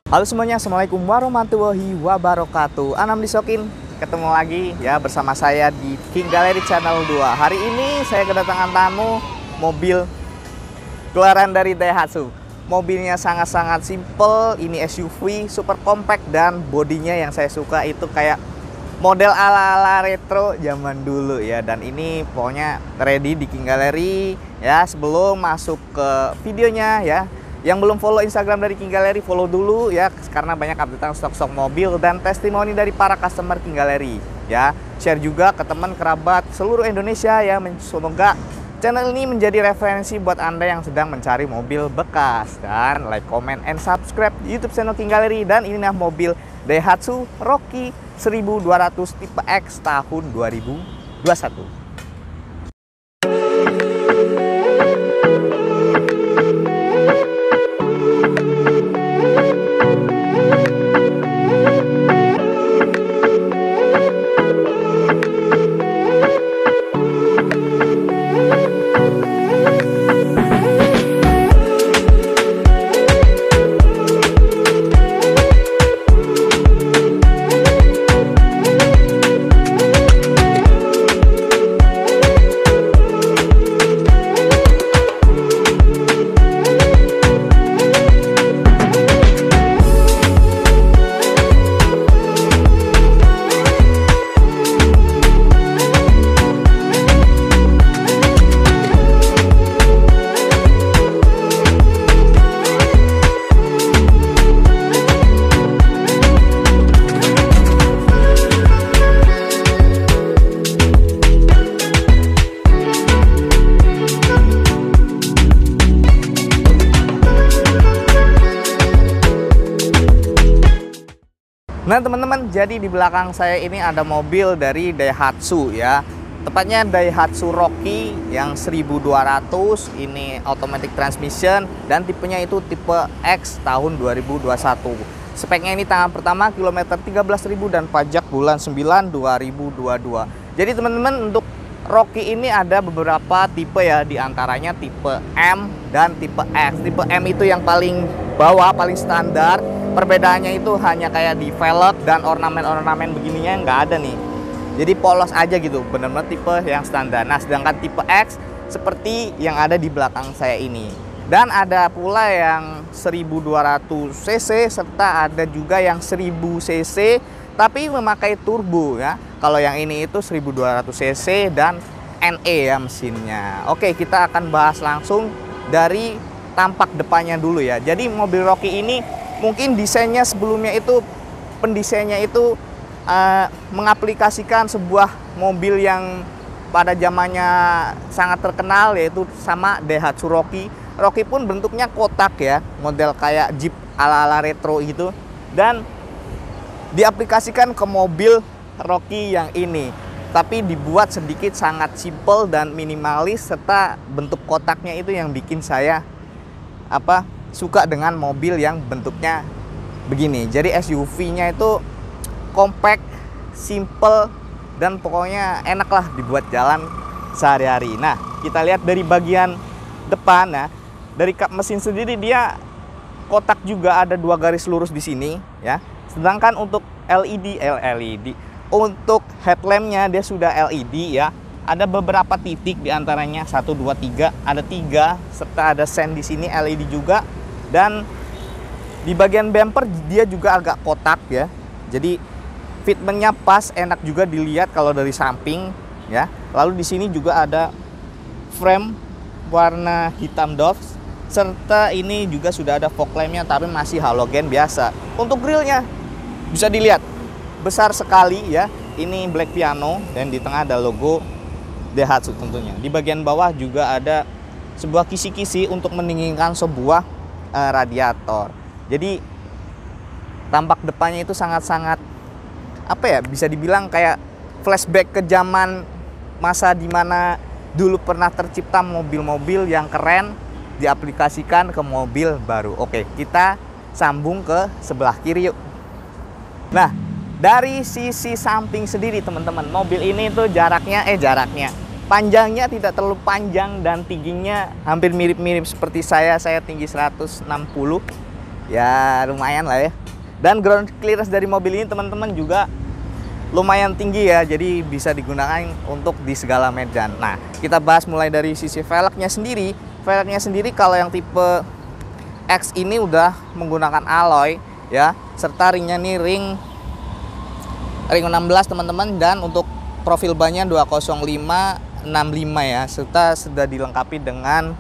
Halo semuanya, Assalamualaikum warahmatullahi wabarakatuh. Anam Disokin, ketemu lagi ya bersama saya di King Gallery Channel 2. Hari ini saya kedatangan tamu mobil keluaran dari Daihatsu. Mobilnya sangat-sangat simple, ini SUV super compact dan bodinya yang saya suka itu kayak model ala-ala retro zaman dulu ya. Dan ini pokoknya ready di King Gallery ya. Sebelum masuk ke videonya ya, yang belum follow Instagram dari King Gallery, follow dulu ya, karena banyak updatean stok-stok mobil dan testimoni dari para customer King Gallery ya. Share juga ke teman kerabat seluruh Indonesia ya. Semoga channel ini menjadi referensi buat Anda yang sedang mencari mobil bekas. Dan like, comment, and subscribe di YouTube channel King Gallery. Dan inilah mobil Daihatsu Rocky 1200 tipe X tahun 2021. Nah teman-teman, jadi di belakang saya ini ada mobil dari Daihatsu ya. Tepatnya Daihatsu Rocky yang 1200. Ini automatic transmission dan tipenya itu tipe X tahun 2021. Speknya ini tangan pertama, kilometer 13.000 dan pajak bulan 9 2022. Jadi teman-teman, untuk Rocky ini ada beberapa tipe ya, diantaranya tipe M dan tipe X. Tipe M itu yang paling bawah, paling standar. Perbedaannya itu hanya kayak di velg dan ornamen-ornamen begininya nggak ada nih. Jadi polos aja gitu, benar-benar tipe yang standar. Nah, sedangkan tipe X seperti yang ada di belakang saya ini. Dan ada pula yang 1200 cc serta ada juga yang 1000 cc tapi memakai turbo ya. Kalau yang ini itu 1200 cc dan NE ya mesinnya. Oke, kita akan bahas langsung dari tampak depannya dulu ya. Jadi mobil Rocky ini mungkin desainnya sebelumnya itu, pendesainnya itu mengaplikasikan sebuah mobil yang pada zamannya sangat terkenal, yaitu sama Daihatsu Rocky. Rocky pun bentuknya kotak ya, model kayak Jeep ala-ala retro gitu. Dan diaplikasikan ke mobil Rocky yang ini, tapi dibuat sedikit sangat simple dan minimalis, serta bentuk kotaknya itu yang bikin saya suka dengan mobil yang bentuknya begini. Jadi SUV-nya itu compact, simple, dan pokoknya enak lah dibuat jalan sehari-hari. Nah, kita lihat dari bagian depan ya. Dari kap mesin sendiri dia kotak juga, ada 2 garis lurus di sini ya. Sedangkan untuk LED untuk headlampnya dia sudah LED ya. Ada beberapa titik diantaranya 1, 2, 3, ada 3 serta ada sen di sini LED juga. Dan di bagian bumper dia juga agak kotak ya. Jadi fitmentnya pas, enak juga dilihat kalau dari samping ya. Lalu di sini juga ada frame warna hitam doff, serta ini juga sudah ada fog lampnya tapi masih halogen biasa. Untuk grillnya bisa dilihat besar sekali ya. Ini black piano dan di tengah ada logo Daihatsu tentunya. Di bagian bawah juga ada sebuah kisi-kisi untuk mendinginkan sebuah radiator. Jadi tampak depannya itu sangat-sangat bisa dibilang kayak flashback ke zaman masa dimana dulu pernah tercipta mobil-mobil yang keren diaplikasikan ke mobil baru. Oke, kita sambung ke sebelah kiri yuk. Nah, dari sisi samping sendiri teman-teman, mobil ini tuh jaraknya panjangnya tidak terlalu panjang dan tingginya hampir mirip-mirip seperti saya tinggi 160. ya lumayan lah ya. Dan ground clearance dari mobil ini teman-teman juga lumayan tinggi ya, jadi bisa digunakan untuk di segala medan. Nah, kita bahas mulai dari sisi velgnya sendiri. Velgnya sendiri kalau yang tipe X ini udah menggunakan alloy ya, serta ringnya nih ring 16 teman-teman, dan untuk profil bannya 205/65 ya, serta sudah dilengkapi dengan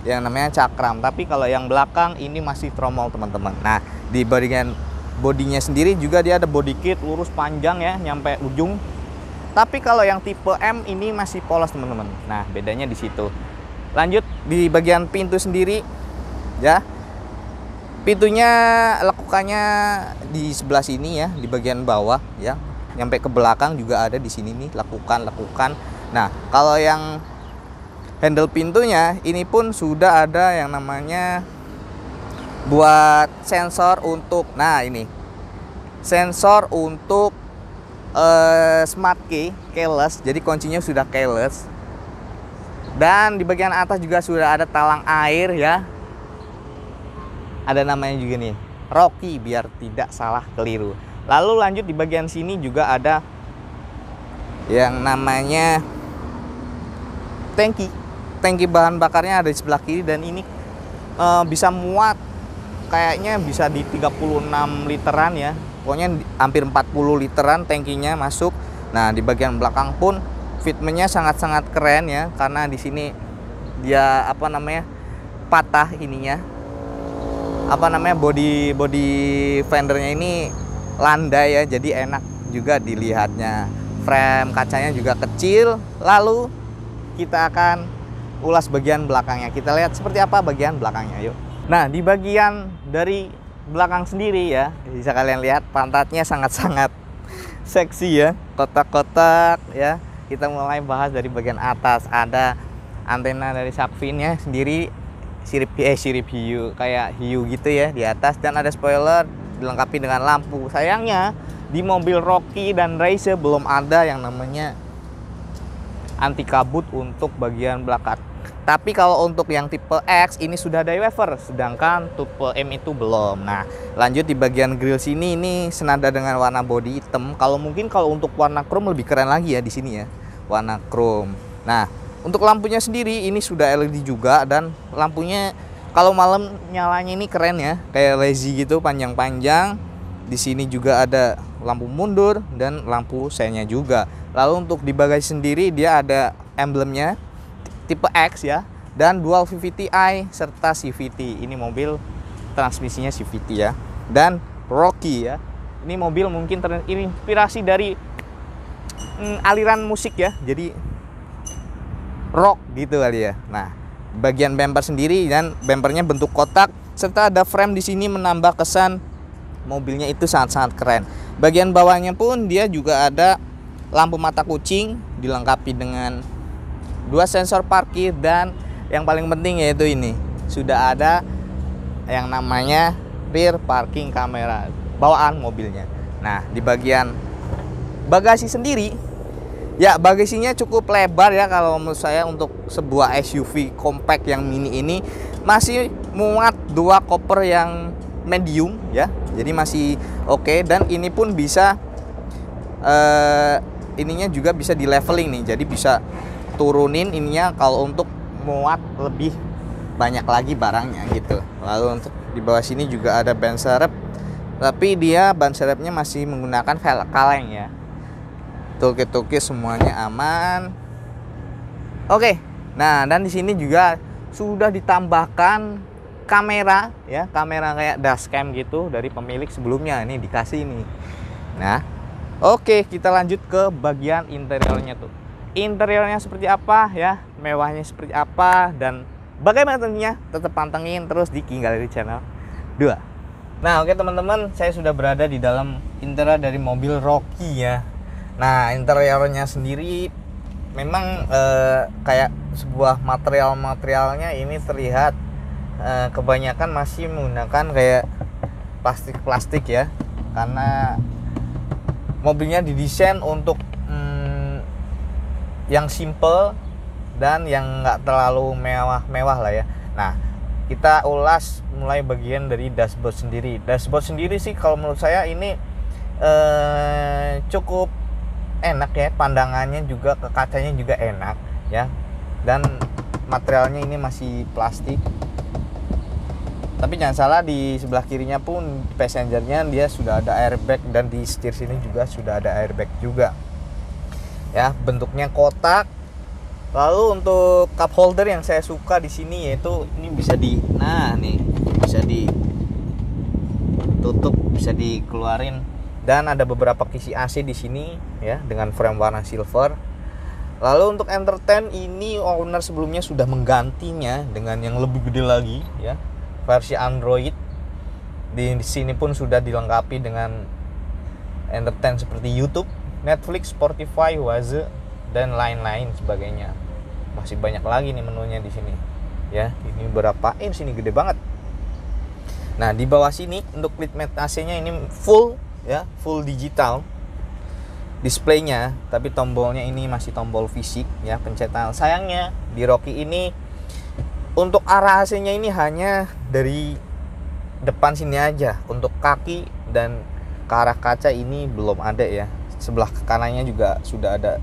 yang namanya cakram. Tapi kalau yang belakang ini masih tromol teman-teman. Nah, di bagian bodinya sendiri juga dia ada body kit lurus panjang ya, nyampe ujung. Tapi kalau yang tipe M ini masih polos teman-teman. Nah, bedanya di situ. Lanjut di bagian pintu sendiri ya. Pintunya lekukannya di sebelah sini ya, di bagian bawah ya. Nyampe ke belakang juga ada di sini nih lekukan. Nah, kalau yang handle pintunya ini pun sudah ada yang namanya buat sensor untuk, nah ini sensor untuk smart key keyless, jadi kuncinya sudah keyless. Dan di bagian atas juga sudah ada talang air ya, ada namanya juga nih Rocky biar tidak salah keliru. Lalu lanjut di bagian sini juga ada yang namanya tangki bahan bakarnya ada di sebelah kiri, dan ini bisa muat kayaknya bisa di 36 literan ya, pokoknya hampir 40 literan tangkinya masuk. Nah, di bagian belakang pun fitmentnya sangat-sangat keren ya, karena di sini dia apa namanya patah ininya, apa namanya body fendernya ini landai ya, jadi enak juga dilihatnya. Frame kacanya juga kecil. Lalu kita akan ulas bagian belakangnya, kita lihat seperti apa bagian belakangnya, yuk. Nah, di bagian dari belakang sendiri ya, bisa kalian lihat pantatnya sangat-sangat seksi ya, kotak-kotak ya. Kita mulai bahas dari bagian atas. Ada antena dari shark finnya sendiri, sirip hiu kayak hiu gitu ya di atas, dan ada spoiler dilengkapi dengan lampu. Sayangnya di mobil Rocky dan Racer belum ada yang namanya anti kabut untuk bagian belakang. Tapi kalau untuk yang tipe X ini sudah ada waiver, sedangkan tipe M itu belum. Nah, lanjut di bagian grill sini, ini senada dengan warna body hitam. Kalau untuk warna chrome lebih keren lagi ya di sini ya, warna chrome. Nah, untuk lampunya sendiri ini sudah LED juga, dan lampunya kalau malam nyalanya ini keren ya, kayak lazy gitu, panjang-panjang. Di sini juga ada lampu mundur dan lampu seinnya juga. Lalu untuk di bagasi sendiri dia ada emblemnya tipe X ya, dan dual VVT-i serta CVT. Ini mobil transmisinya CVT ya, dan Rocky ya. Ini mobil mungkin terinspirasi dari aliran musik ya, jadi rock gitu kali ya. Nah, bagian bumper sendiri, dan bumpernya bentuk kotak, serta ada frame di sini menambah kesan mobilnya itu sangat-sangat keren. Bagian bawahnya pun dia juga ada lampu mata kucing, dilengkapi dengan 2 sensor parkir, dan yang paling penting yaitu ini sudah ada yang namanya rear parking camera bawaan mobilnya. Nah, di bagian bagasi sendiri ya, bagasinya cukup lebar ya, kalau menurut saya untuk sebuah SUV compact yang mini ini masih muat 2 koper yang medium ya, jadi masih oke. Dan ini pun bisa ininya juga bisa di leveling nih, jadi bisa turunin ininya kalau untuk muat lebih banyak lagi barangnya gitu. Lalu untuk di bawah sini juga ada ban serep, tapi dia ban serepnya masih menggunakan velg kaleng ya. Toolkit semuanya aman. Oke. Nah, dan di sini juga sudah ditambahkan kamera ya, kamera kayak dashcam gitu dari pemilik sebelumnya, ini dikasih nih. Nah, oke, kita lanjut ke bagian interiornya tuh. Interiornya seperti apa ya, mewahnya seperti apa, dan bagaimana tentunya tetap pantengin terus di King Gallery Channel 2. Nah, oke teman-teman, saya sudah berada di dalam interior dari mobil Rocky ya. Nah, interiornya sendiri memang kayak sebuah materialnya ini terlihat kebanyakan masih menggunakan kayak plastik ya, karena mobilnya didesain untuk yang simple dan yang nggak terlalu mewah lah ya. Nah, kita ulas mulai bagian dari dashboard sendiri. Dashboard sendiri sih kalau menurut saya ini cukup enak ya, pandangannya juga ke kacanya juga enak ya, dan materialnya ini masih plastik. Tapi jangan salah, di sebelah kirinya pun passengernya dia sudah ada airbag, dan di setir sini juga sudah ada airbag juga ya. Bentuknya kotak. Lalu untuk cup holder yang saya suka di sini yaitu ini bisa bisa ditutup, bisa dikeluarin, dan ada beberapa kisi AC di sini ya dengan frame warna silver. Lalu untuk entertain ini owner sebelumnya sudah menggantinya dengan yang lebih gede lagi ya, versi Android. Di sini pun sudah dilengkapi dengan entertain seperti YouTube, Netflix, Spotify, Waze, dan lain-lain sebagainya. Masih banyak lagi nih menunya di sini ya. Ini berapa inch, ini gede banget. Nah, di bawah sini untuk lead mat AC-nya ini full ya, full digital displaynya, tapi tombolnya ini masih tombol fisik ya, pencetan. Sayangnya di Rockie ini untuk arah AC-nya ini hanya dari depan sini aja. Untuk kaki dan ke arah kaca ini belum ada ya. Sebelah kanannya juga sudah ada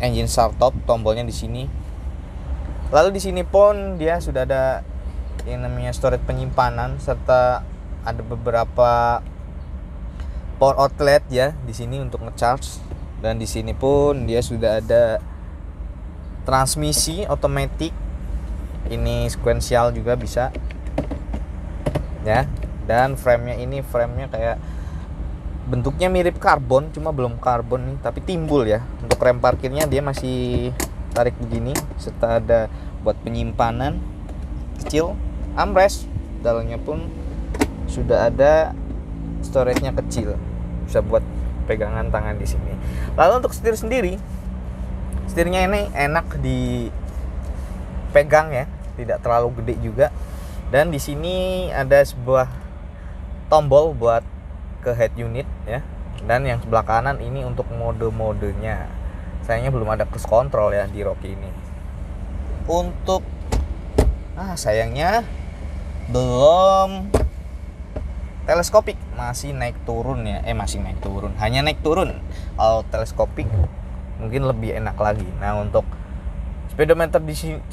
engine start top, tombolnya di sini. Lalu di sini pun dia sudah ada yang namanya storage penyimpanan, serta ada beberapa power outlet ya di sini untuk ngecharge. Dan di sini pun dia sudah ada transmisi otomatis, ini sequential juga bisa ya. Dan frame-nya kayak bentuknya mirip karbon, cuma belum karbon nih, tapi timbul ya. Untuk rem parkirnya dia masih tarik begini, serta ada buat penyimpanan kecil. Armrest dalamnya pun sudah ada storage-nya kecil, bisa buat pegangan tangan di sini. Lalu untuk setir sendiri, setirnya ini enak dipegang ya, tidak terlalu gede juga. Dan di sini ada sebuah tombol buat ke head unit ya, dan yang sebelah kanan ini untuk mode-modenya. Sayangnya belum ada cruise control ya di Rockie ini. Untuk sayangnya belum teleskopik, masih naik turun ya, hanya naik turun. Kalau teleskopik mungkin lebih enak lagi. Nah, untuk speedometer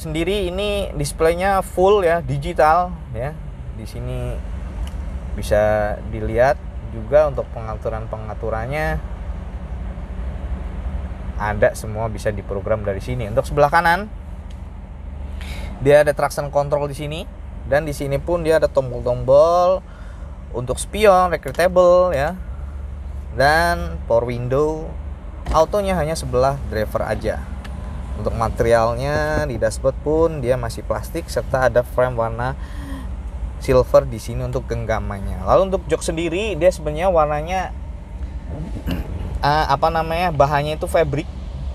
sendiri ini displaynya full ya, digital ya. Di sini bisa dilihat juga untuk pengaturannya ada semua, bisa diprogram dari sini. Untuk sebelah kanan dia ada traction control di sini, dan di sini pun dia ada tombol-tombol untuk spion, recruitable ya, dan power window. Autonya hanya sebelah driver aja. Untuk materialnya di dashboard pun dia masih plastik, serta ada frame warna silver di sini untuk genggamannya. Lalu untuk jok sendiri dia sebenarnya warnanya bahannya itu fabric,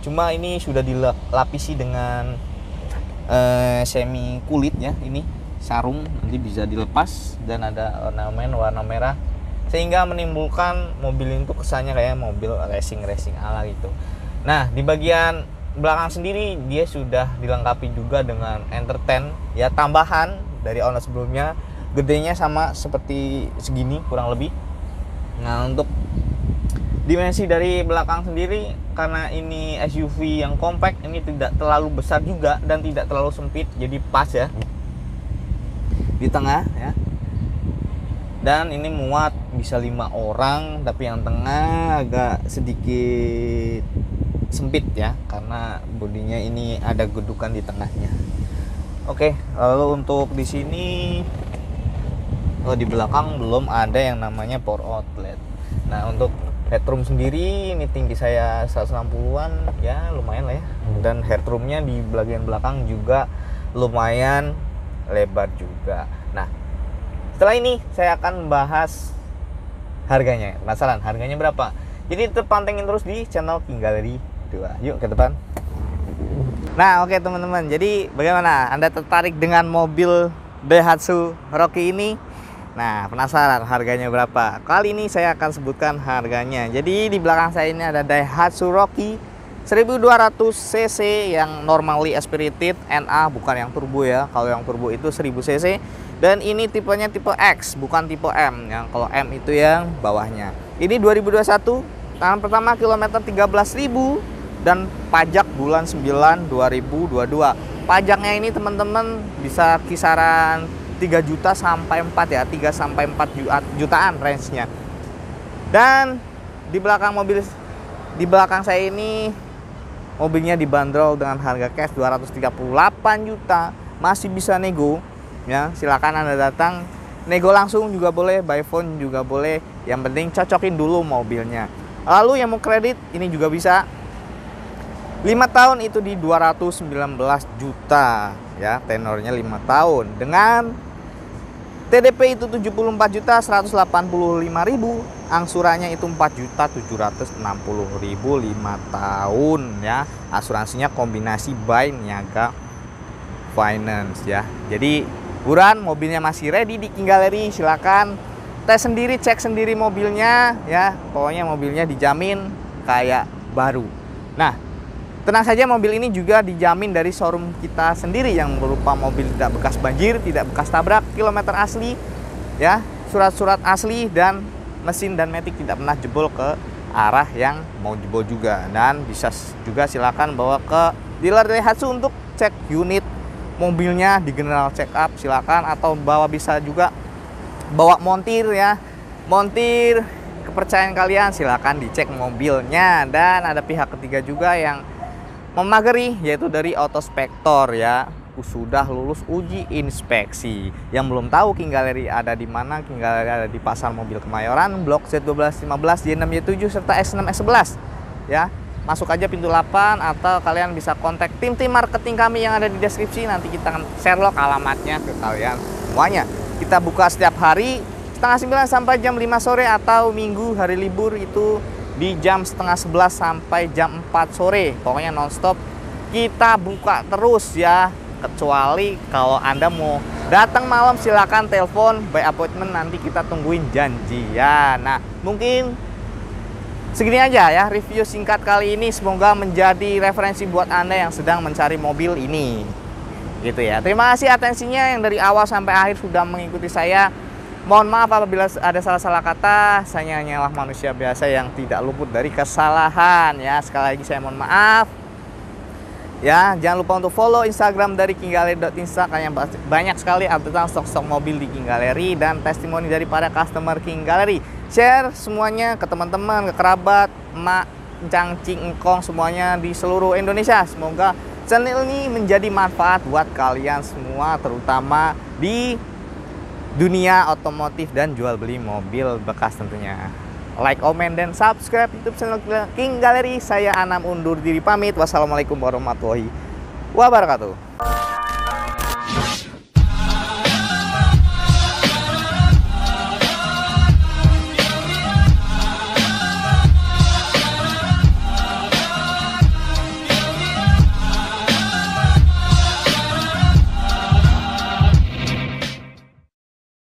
cuma ini sudah dilapisi dengan semi kulit ya. Ini sarung, nanti bisa dilepas, dan ada ornamen warna merah sehingga menimbulkan mobil itu kesannya kayak mobil racing ala gitu. Nah, di bagian belakang sendiri dia sudah dilengkapi juga dengan entertain ya, tambahan dari owner sebelumnya. Gedenya sama seperti segini kurang lebih. Nah, untuk dimensi dari belakang sendiri, karena ini SUV yang compact, ini tidak terlalu besar juga dan tidak terlalu sempit, jadi pas ya di tengah ya. Dan ini muat bisa 5 orang, tapi yang tengah agak sedikit sempit ya, karena bodinya ini ada gedukan di tengahnya. Oke, lalu untuk di sini di belakang belum ada yang namanya power outlet. Nah, untuk headroom sendiri ini tinggi saya 160-an ya, lumayan lah ya. Dan headroomnya di bagian belakang juga lumayan lebar juga. Nah, setelah ini saya akan bahas harganya. Penasaran harganya berapa? Jadi tetap pantengin terus di channel King Gallery 2. Yuk ke depan. Nah, oke teman-teman. Jadi bagaimana? Anda tertarik dengan mobil Daihatsu Rockie ini? Nah, penasaran harganya berapa? Kali ini saya akan sebutkan harganya. Jadi di belakang saya ini ada Daihatsu Rockie 1200 cc yang normally aspirated NA, bukan yang turbo ya. Kalau yang turbo itu 1000 cc. Dan ini tipenya tipe X, bukan tipe M. Yang kalau M itu yang bawahnya. Ini 2021, tahun pertama kilometer 13.000 dan pajak bulan 9 2022. Pajaknya ini teman-teman bisa kisaran 3 juta sampai 4 ya, 3 sampai 4 jutaan range-nya. Dan di belakang saya ini mobilnya dibanderol dengan harga cash 238 juta, masih bisa nego ya. Silakan Anda datang, nego langsung juga boleh, by phone juga boleh. Yang penting cocokin dulu mobilnya. Lalu yang mau kredit ini juga bisa. 5 tahun itu di 219 juta ya, tenornya 5 tahun dengan TDP itu 74 juta 185.000, angsurannya itu 4.760.000 5 tahun ya. Asuransinya kombinasi buy niaga finance ya. Jadi buruan, mobilnya masih ready di King Gallery. Silakan tes sendiri, cek sendiri mobilnya ya. Pokoknya mobilnya dijamin kayak baru. Nah, tenang saja, mobil ini juga dijamin dari showroom kita sendiri yang berupa mobil tidak bekas banjir, tidak bekas tabrak, kilometer asli, ya, surat-surat asli, dan mesin dan matic tidak pernah jebol ke arah yang mau jebol juga. Dan bisa juga silakan bawa ke dealer Daihatsu untuk cek unit mobilnya di general check up, silakan. Atau bisa juga bawa montir ya, montir kepercayaan kalian, silakan dicek mobilnya. Dan ada pihak ketiga juga yang memagari, yaitu dari Autospektor ya, sudah lulus uji inspeksi. Yang belum tahu King Gallery ada di mana, King Gallery ada di Pasar Mobil Kemayoran, Blok Z1215, Y6Y7 serta S6 S11 ya. Masuk aja pintu 8 atau kalian bisa kontak tim marketing kami yang ada di deskripsi. Nanti kita akan share alamatnya ke kalian semuanya. Kita buka setiap hari setengah 9 sampai jam 5 sore, atau minggu hari libur itu di jam setengah 11 sampai jam 4 sore. Pokoknya nonstop kita buka terus ya. Kecuali kalau Anda mau datang malam, silakan telepon by appointment, nanti kita tungguin janjian. Nah, mungkin segini aja ya review singkat kali ini. Semoga menjadi referensi buat Anda yang sedang mencari mobil ini. Gitu ya. Terima kasih atensinya yang dari awal sampai akhir sudah mengikuti saya. Mohon maaf apabila ada salah-salah kata. Saya hanyalah manusia biasa yang tidak luput dari kesalahan ya. Sekali lagi saya mohon maaf. Ya, jangan lupa untuk follow Instagram dari kinggallery.insta, karena banyak sekali update stok-stok mobil di King Gallery dan testimoni dari para customer King Gallery. Share semuanya ke teman-teman, ke kerabat, emak, cangcing, engkong, semuanya di seluruh Indonesia. Semoga channel ini menjadi manfaat buat kalian semua, terutama di dunia otomotif dan jual beli mobil bekas tentunya. Like, comment, dan subscribe YouTube channel King Gallery. Saya Anam undur diri pamit. Wassalamualaikum warahmatullahi wabarakatuh.